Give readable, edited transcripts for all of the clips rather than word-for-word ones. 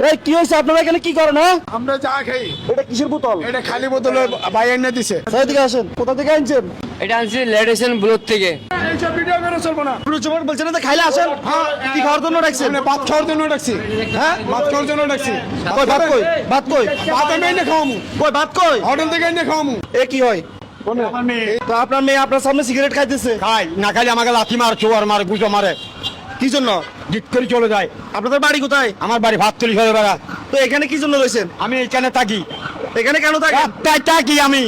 এই কি হয়েছে আপনারা এখানে কি করেন? হ্যাঁ, আমরা চা খাই। এটা কিসের বোতল? এটা খালি বোতলে ভাই এনে দিছে। এদিকে আসেন। কোথা থেকে আনছেন? এটা আনছি লেডিসন ব্লুর থেকে। এইসব ভিডিও করে চলবো না। চুমক বলছেন না, খাইলে আসেন। হ্যাঁ, কি খাওয়ার জন্য ডাকছেন? আমরা ভাত খাওয়ার জন্য ডাকছি। হ্যাঁ, ভাত খাওয়ার জন্য ডাকছি। কই ভাত কই? ভাত কই? ভাত আমি এনে খাওয়ামু। কই ভাত কই? হোটেল থেকে এনে খাওয়ামু। এ কি হয়? তো আপনার মেয়ে আপনার সামনে সিগারেট খাইতেছে। খাই না খাইলে আমাকে লাথি মার চোয়ার মারে গুজো মারে কি জন্য? জিত করে চলে যায়। আপনাদের বাড়ি কোথায়? আমার বাড়ি ভাত তুলি হয়ে বেড়া। তো এখানে কি জন্য রয়েছেন? আমি এখানে থাকি। এখানে কেন থাকেন? থাকি আমি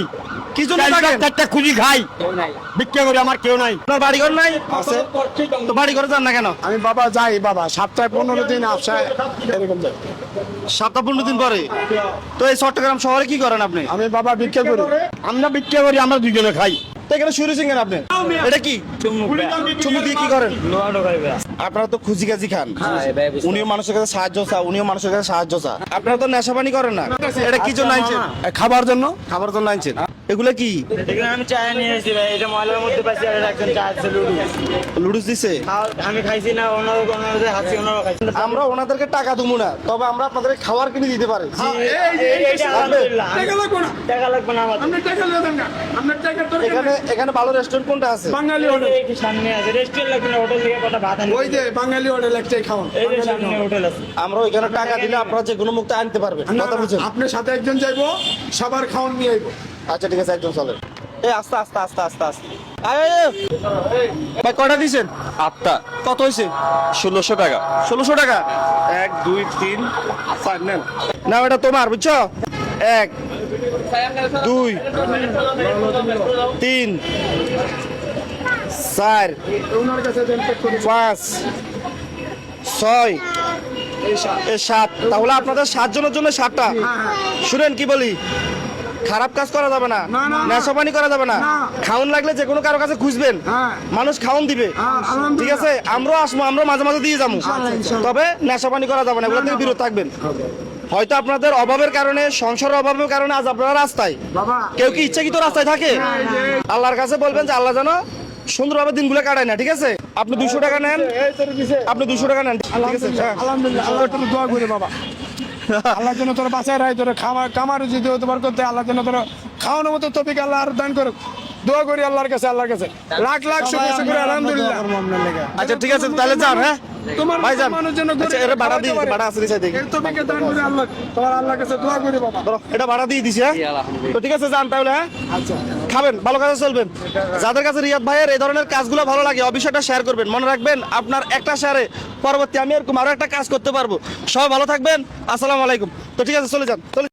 কি জন্য থাকেন? চারটা খুঁজি খাই বিক্রি করি, আমার কেউ নাই। আপনার বাড়িঘর নাই? আছে। তো বাড়ি ঘরে যান না কেন? আমি বাবা যাই বাবা সপ্তাহে 15 দিন আফসায় এরকম যাই। সপ্তাহ 15 দিন পরে। তো এই চট্টগ্রাম শহরে কি করেন আপনি? আমি বাবা ভিক্ষা করি। আমরা বিক্রি করি, আমরা দুজনে খাই। তো এখানে শুরু সিঙ্গেন আপনি? এটা কি চুমু দিয়ে কি করেন? আপনারা তো খুঁজি কাজি খান, উনিও মানুষের কাছে সাহায্য চা, উনিও মানুষের কাছে সাহায্য চা। আপনারা তো নেশা পানি করেন না। এটা কি জন্য আনছেন? খাবার জন্য। খাবার জন্য আনছেন। এগুলো কি? এখানে আমি চা নিয়ে এসেছি ভাই, এটা ময়লার মধ্যে পাইছি আর একজন চা আছে লুডুস। লুডুস দিছে? আমি খাইছি না, ওনাদের হাসি ওনারা খাইছি। আমরা ওনাদেরকে টাকা দেবো না, তবে আমরা আপনাদেরকে খাবার কিনে দিতে পারি। এইটা আলহামদুলিল্লাহ। টাকা লাগবে না। টাকা লাগবে না আমাদের। আমরা টাকা দেবেন না। আমরা টাকা দরকার এখানে নেই। এখানে ভালো রেস্টুরেন্ট কোনটা আছে? বাঙালি হোটেল। এই যে সামনে আছে রেস্টুরেন্ট, লাগবে না হোটেল থেকে কটা ভাত আনি। ওই যে বাঙালি হোটেল একটাই খাওয়ান। এই যে সামনে হোটেল আছে। আমরা ওইখানে টাকা দিলে আপনারা যে কোনো মুক্ত আনতে পারবেন। কথা বুঝছেন? আপনার সাথে একজন যাইবো, সবার খাওয়ান নিয়ে আইবো। আচ্ছা ঠিক আছে, একদম চলে। এই আস্তে আস্তে আস্তে আস্তে আস্তে আয়, আয়, আয়। ভাই কয়টা দিয়েছেন? 8টা। কত হয়েছে? 1600 টাকা। 1600 টাকা। 1 2 3 4 নেন। না এটা তোমার, বুঝছো? 1 2 3 4 ওনার কাছে দেন পেক করে। 5 6 এই 7। তাহলে আপনাদের 7 জনের জন্য 7টা। শুনেন কি বলি, খারাপ কাজ করা যাবে না, না, না, না। নেশা পানি করা যাবে না। না। খাউন লাগলে যে কোনো কারো কাছে খুঁজবেন, হ্যাঁ। মানুষ খাউন দিবে। আলহামদুলিল্লাহ। ঠিক আছে, আমরাও আসবো, আমরা মাঝে মাঝে দিয়ে যাবো। ইনশাআল্লাহ। তবে নেশা পানি করা যাবে না, এগুলো থেকে বিরত থাকবেন। হয়তো আপনাদের অভাবের কারণে, সংসারের অভাবের কারণে আজ আপনারা রাস্তায়। বাবা কেউ কি ইচ্ছাকৃত রাস্তায় থাকে? আল্লাহর কাছে বলবেন যে আল্লাহ যেন সুন্দরভাবে দিনগুলো কাটায় না। ঠিক আছে, আপনি 200 টাকা নেন, আপনি 200 টাকা নেন। ঠিক আছে, হ্যাঁ। আলহামদুলিল্লাহ। আল্লাহ তোর দোয়া করে বাবা। আল্লাহ যেন তোর বাঁচায় রায়, তোর কামার যদি তোমার করতে আল্লাহ যেন তোর খাওয়ানোর মতো তৌফিক আল্লাহ আর দান করুক। দোয়া করি আল্লাহর কাছে, আল্লাহর কাছে লাখ লাখ শুকর আলহামদুলিল্লাহ। আচ্ছা ঠিক আছে, তাহলে যান। হ্যাঁ তোমার ভাই যান। মানুষ যেন আচ্ছা, এটা ভাড়া দিয়ে দিন, ভাড়া আছে দিছে দেখি। এর তৌফিক দান করে আল্লাহ, তোমার আল্লাহর কাছে দোয়া করি বাবা। ধরো, এটা ভাড়া দিয়ে দিছি। হ্যাঁ তো ঠিক আছে, যান তাহলে। হ্যাঁ আচ্ছা খাবেন, ভালো কাজে চলবেন। যাদের কাছে রিয়াদ ভাইয়ের এই ধরনের কাজগুলো ভালো লাগে, অবশ্যই শেয়ার করবেন। মনে রাখবেন, আপনার একটা শেয়ারে পরবর্তী আমি এরকম আরো একটা কাজ করতে পারবো। সবাই ভালো থাকবেন। আসসালামু আলাইকুম। তো ঠিক আছে, চলে যান, চলে।